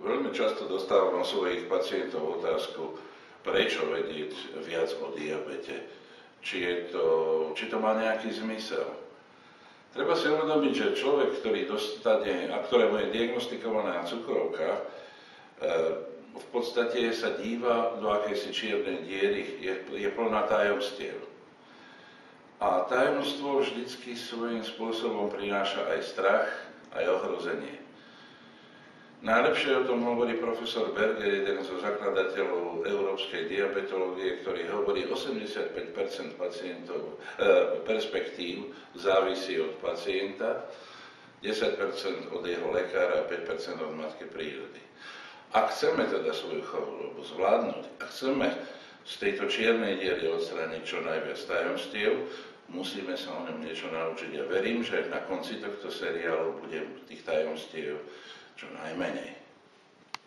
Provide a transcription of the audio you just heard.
Veľmi často dostávam od svojich pacientov otázku, prečo vedieť viac o diabete, či to má nejaký zmysel. Treba si uvedomiť, že človek, ktorý dostane a ktorému je diagnostikovaná cukrovka, v podstate sa díva do akejsi čiernej diery, je plná tajomstiev. A tajomstvo vždycky svojím spôsobom prináša aj strach, aj ohrozenie. Najlepšie o tom hovorí profesor Berger, jeden zo zakladateľov európskej diabetológie, ktorý hovorí, 85% perspektív závisí od pacienta, 10% od jeho lekára a 5% od matky prírody. Ak chceme teda svoju chorobu zvládnuť, ak chceme z tejto čiernej diery odstrániť čo najviac tajomstiev, musíme sa o ňom niečo naučiť. Ja verím, že na konci tohto seriálu bude tých tajomstiev čo najmenej.